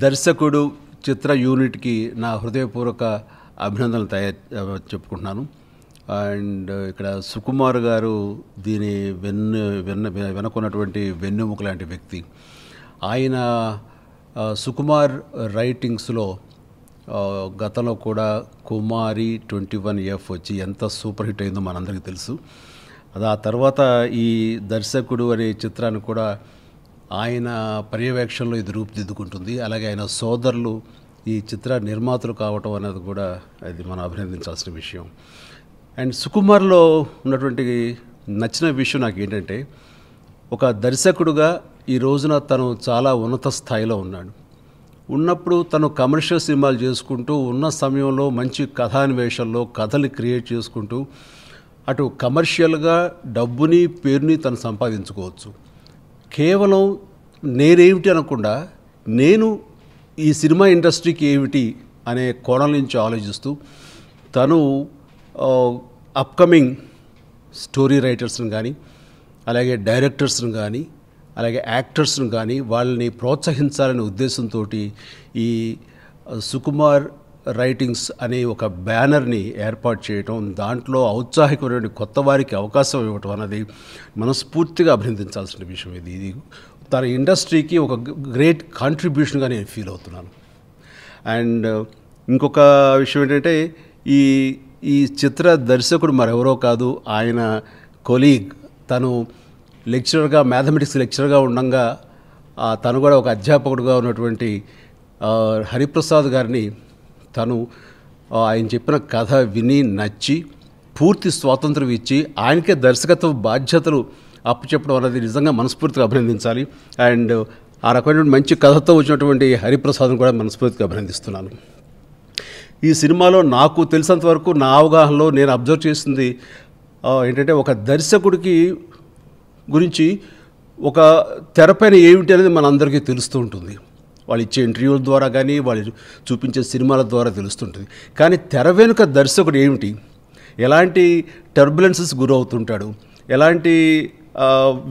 దర్శకుడు చిత్ర యూనిట్కి నా హృదయపూర్వక అభినందనలు చెప్పుకుంటున్నాను. అండ్ ఇక్కడ సుకుమార్ గారు దీని వెనుకున్నటువంటి వెన్నెముక లాంటి వ్యక్తి. ఆయన సుకుమార్ రైటింగ్స్లో గతంలో కూడా కుమారి 21F వచ్చి ఎంత సూపర్ హిట్ అయిందో మనందరికీ తెలుసు. అది ఆ తర్వాత ఈ దర్శకుడు అనే చిత్రాన్ని కూడా ఆయన పర్యవేక్షణలో ఇది రూపుదిద్దుకుంటుంది. అలాగే ఆయన సోదరులు ఈ చిత్ర నిర్మాతలు కావటం అనేది కూడా అది మనం అభినందించాల్సిన విషయం. అండ్ సుకుమార్లో ఉన్నటువంటి నచ్చిన విషయం నాకు ఏంటంటే, ఒక దర్శకుడుగా ఈ రోజున తను చాలా ఉన్నత స్థాయిలో ఉన్నాడు. ఉన్నప్పుడు తను కమర్షియల్ సినిమాలు చేసుకుంటూ ఉన్న సమయంలో మంచి కథాన్వేషణలో కథలు క్రియేట్ చేసుకుంటూ అటు కమర్షియల్గా డబ్బుని పేరుని తను సంపాదించుకోవచ్చు. కేవలం నేనేమిటి అనకుండా నేను ఈ సినిమా ఇండస్ట్రీకి ఏమిటి అనే కోణం నుంచి ఆలోచిస్తూ తను అప్కమింగ్ స్టోరీ రైటర్స్ని కానీ, అలాగే డైరెక్టర్స్ని కానీ, అలాగే యాక్టర్స్ని కానీ వాళ్ళని ప్రోత్సహించాలనే ఉద్దేశంతో ఈ సుకుమార్ రైటింగ్స్ అనే ఒక బ్యానర్ని ఏర్పాటు చేయటం, దాంట్లో ఔత్సాహికమైన కొత్త వారికి అవకాశం ఇవ్వటం అన్నది మనస్ఫూర్తిగా అభినందించాల్సిన విషయం. ఇది తన ఇండస్ట్రీకి ఒక గ్రేట్ కాంట్రిబ్యూషన్గా నేను ఫీల్ అవుతున్నాను. అండ్ ఇంకొక విషయం ఏంటంటే, ఈ చిత్ర దర్శకుడు మరెవరో కాదు, ఆయన కొలీగ్. తను లెక్చరర్గా, మ్యాథమెటిక్స్ లెక్చరర్గా ఉండగా తను కూడా ఒక అధ్యాపకుడుగా ఉన్నటువంటి హరిప్రసాద్ గారిని తను ఆయన చెప్పిన కథ విని నచ్చి పూర్తి స్వాతంత్రం ఇచ్చి ఆయనకే దర్శకత్వ బాధ్యతలు అప్పచెప్పడం అనేది నిజంగా మనస్ఫూర్తిగా అభినందించాలి. అండ్ ఆ రకమైన మంచి కథతో వచ్చినటువంటి హరిప్రసాద్ను కూడా మనస్ఫూర్తిగా అభినందిస్తున్నాను. ఈ సినిమాలో నాకు తెలిసినంత వరకు నా అవగాహనలో నేను అబ్జర్వ్ చేసింది ఏంటంటే, ఒక దర్శకుడికి గురించి ఒక తెరపైన ఏమిటి అనేది మనందరికీ తెలుస్తూ ఉంటుంది. వాళ్ళు ఇచ్చే ఇంటర్వ్యూల ద్వారా కానీ, వాళ్ళు చూపించే సినిమాల ద్వారా తెలుస్తుంటుంది. కానీ తెర వెనుక దర్శకుడు ఏమిటి, ఎలాంటి టర్బులెన్సెస్ గురవుతుంటాడు, ఎలాంటి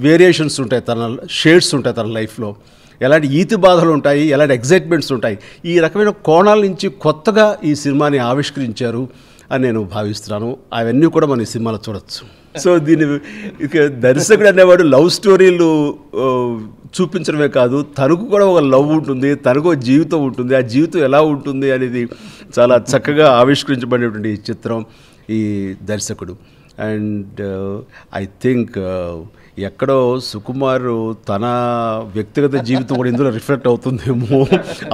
వేరియేషన్స్ ఉంటాయి, తన షేడ్స్ ఉంటాయి తన లైఫ్లో, ఎలాంటి ఈతి బాధలు ఉంటాయి, ఎలాంటి ఎగ్జైట్మెంట్స్ ఉంటాయి, ఈ రకమైన కోణాల నుంచి కొత్తగా ఈ సినిమాని ఆవిష్కరించారు అని నేను భావిస్తున్నాను. అవన్నీ కూడా మనం ఈ సినిమాలో చూడొచ్చు. సో దీని ఇక దర్శకుడు అనేవాడు లవ్ స్టోరీలు చూపించడమే కాదు, తనకు కూడా ఒక లవ్ ఉంటుంది, తనకు జీవితం ఉంటుంది. ఆ జీవితం ఎలా ఉంటుంది అనేది చాలా చక్కగా ఆవిష్కరించబడినటువంటి చిత్రం ఈ దర్శకుడు. అండ్ ఐ థింక్ ఎక్కడో సుకుమార్ తన వ్యక్తిగత జీవితం కూడా ఇందులో రిఫ్లెక్ట్ అవుతుందేమో,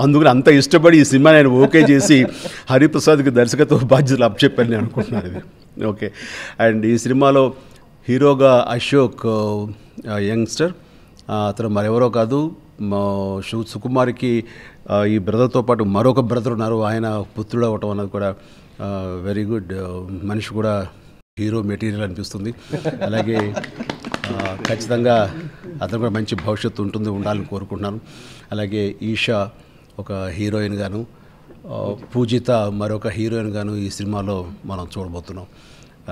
అందుకని అంత ఇష్టపడి ఈ సినిమా నేను ఓకే చేసి హరిప్రసాద్కి దర్శకత్వ బాధ్యతలు అప్పచెప్పాను నేను అనుకుంటున్నాను. ఇది ఓకే. అండ్ ఈ సినిమాలో హీరోగా అశోక్ యంగ్స్టర్, అతను మరెవరో కాదు, సుకుమార్కి ఈ బ్రదర్తో పాటు మరొక బ్రదర్ ఉన్నారు, ఆయన పుత్రుడు అవ్వటం అన్నది కూడా వెరీ గుడ్. మనిషి కూడా హీరో మెటీరియల్ అనిపిస్తుంది. అలాగే ఖచ్చితంగా అతను కూడా మంచి భవిష్యత్తు ఉండాలని కోరుకుంటున్నాను. అలాగే ఈషా ఒక హీరోయిన్ గాను, పూజిత మరొక హీరోయిన్ గాను ఈ సినిమాలో మనం చూడబోతున్నాం.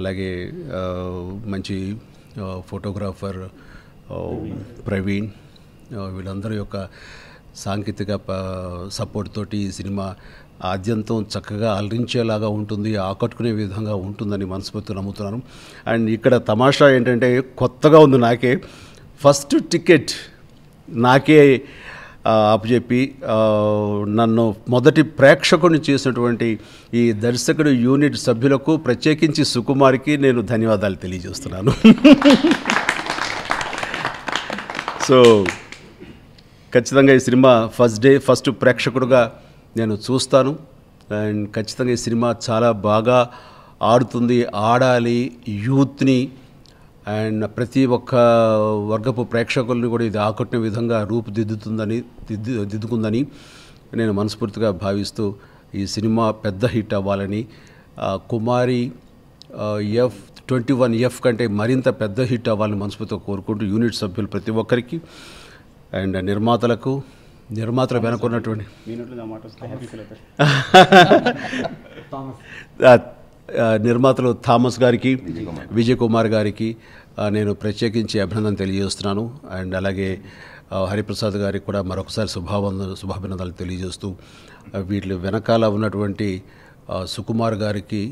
అలాగే మంచి ఫోటోగ్రాఫర్ ప్రవీణ్, వీళ్ళందరి యొక్క సాంకేతిక సపోర్ట్ తోటి ఈ సినిమా ఆద్యంతం చక్కగా అలరించేలాగా ఉంటుంది, ఆకట్టుకునే విధంగా ఉంటుందని మనస్ఫూర్తిగా నమ్ముతున్నాను. అండ్ ఇక్కడ తమాషా ఏంటంటే, కొత్తగా ఉంది నాకే, ఫస్ట్ టికెట్ నాకే అప్పచెప్పి నన్ను మొదటి ప్రేక్షకుని చేసినటువంటి ఈ దర్శకుడు యూనిట్ సభ్యులకు, ప్రత్యేకించి సుకుమార్కి నేను ధన్యవాదాలు తెలియజేస్తున్నాను. సో ఖచ్చితంగా ఈ సినిమా ఫస్ట్ ప్రేక్షకుడుగా నేను చూస్తాను. అండ్ ఖచ్చితంగా ఈ సినిమా చాలా బాగా ఆడుతుంది, ఆడాలి, యూత్ని అండ్ ప్రతి ఒక్క వర్గపు ప్రేక్షకుల్ని కూడా ఇది ఆకట్టుకునే విధంగా దిద్దుకుందని నేను మనస్ఫూర్తిగా భావిస్తూ ఈ సినిమా పెద్ద హిట్ అవ్వాలని, కుమారి F21F కంటే మరింత పెద్ద హిట్ అవ్వాలని మనస్ఫూర్తిగా కోరుకుంటూ యూనిట్ సభ్యులు ప్రతి ఒక్కరికి అండ్ నిర్మాతలు వెనుకున్నటువంటి నిర్మాతలు థామస్ గారికి, విజయ్ కుమార్ గారికి నేను ప్రత్యేకించి అభినందన తెలియజేస్తున్నాను. అండ్ అలాగే హరిప్రసాద్ గారికి కూడా మరొకసారి శుభాభినందనలు తెలియజేస్తూ వీటి వెనకాల ఉన్నటువంటి సుకుమార్ గారికి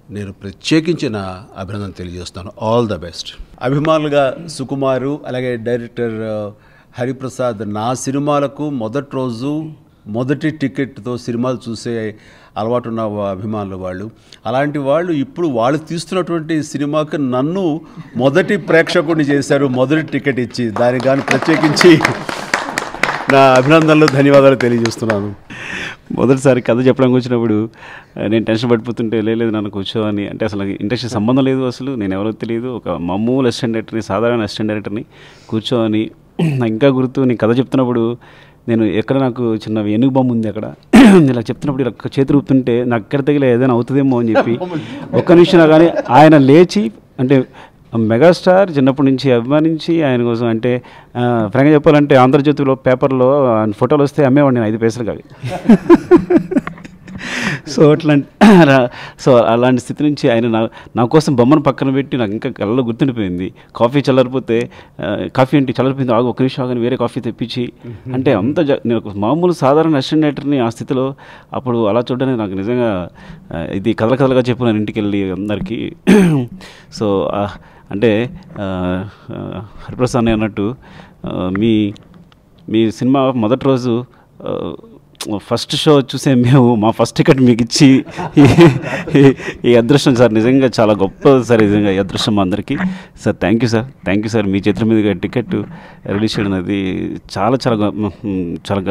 నేను ప్రత్యేకించిన అభినందన తెలియజేస్తాను. All the best. అభిమానులుగా సుకుమారు అలాగే డైరెక్టర్ హరిప్రసాద్ నా సినిమాలకు మొదటి రోజు మొదటి టికెట్తో సినిమాలు చూసే అలవాటు ఉన్న అభిమానులు వాళ్ళు. అలాంటి వాళ్ళు ఇప్పుడు వాళ్ళు తీస్తున్నటువంటి సినిమాకి నన్ను మొదటి ప్రేక్షకుడిని చేశారు, మొదటి టికెట్ ఇచ్చి. దానికి కానీ ప్రత్యేకించి నా అభినందనలు, ధన్యవాదాలు తెలియజేస్తున్నాను. మొదటిసారి కథ చెప్పడానికి వచ్చినప్పుడు నేను టెన్షన్ పడిపోతుంటే, లేదు నన్ను కూర్చోని అంటే అసలు ఇండస్ట్రీ సంబంధం లేదు, అసలు నేను ఎవరో తెలియదు, ఒక మామూలు అసిస్టెంట్ డైరెక్టర్ని, సాధారణ అసిస్టెంట్ డైరెక్టర్ని కూర్చోని నాకు ఇంకా గుర్తు, నేను కథ చెప్తున్నప్పుడు నేను ఎక్కడ నాకు చిన్న ఏనుగు బొమ్మ ఉంది అక్కడ, ఇలా చెప్తున్నప్పుడు ఇలా చేతులు ఊపుతుంటే నాకు ఎక్కడ తగిలే ఏదైనా అవుతుందేమో అని చెప్పి ఒక్క నిమిషం కానీ ఆయన లేచి, అంటే మెగాస్టార్ చిన్నప్పటి నుంచి అభిమానించి ఆయన కోసం, అంటే ఫ్రాంక్గా చెప్పాలంటే ఆంధ్రజ్యోతిలో పేపర్లో ఫోటోలు వస్తే అమ్మేవాడిని నేను 5 పైసలు కాదు. సో అలాంటి స్థితి నుంచి ఆయన నా కోసం బొమ్మను పక్కన పెట్టి నాకు ఇంకా కళ్ళలో గుర్తుండిపోయింది. కాఫీ చల్లారిపోతే, కాఫీ ఏంటి చల్లారిపోయింది, ఆగు ఒక్క నిమిషం ఆగని వేరే కాఫీ తెప్పించి, అంటే అంత నేను ఒక మామూలు సాధారణ అసిస్టెంట్ డైరెక్టర్ని ఆ స్థితిలో అప్పుడు అలా చూడడానికి నాకు నిజంగా ఇది కథలుగా చెప్పినాను ఇంటికి వెళ్ళి అందరికీ. సో అంటే హరిప్రసాద్ అన్నట్టు మీ సినిమా మొదటి రోజు ఫస్ట్ షో చూసే మేము మా ఫస్ట్ టికెట్ మీకు ఇచ్చి ఈ అదృష్టం సార్, నిజంగా చాలా గొప్ప సార్, నిజంగా ఈ అదృష్టం అందరికీ. Sir thank you sir. మీ చేతుల మీదుగా టికెట్ రిలీజ్ చేయడం అది చాలా చాలా చాలా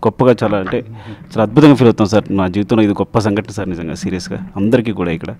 గొప్పగా, చాలా అంటే చాలా అద్భుతంగా ఫీల్ అవుతాం సార్. నా జీవితంలో ఇది గొప్ప సంఘటన సార్, నిజంగా సీరియస్గా అందరికీ కూడా ఇక్కడ.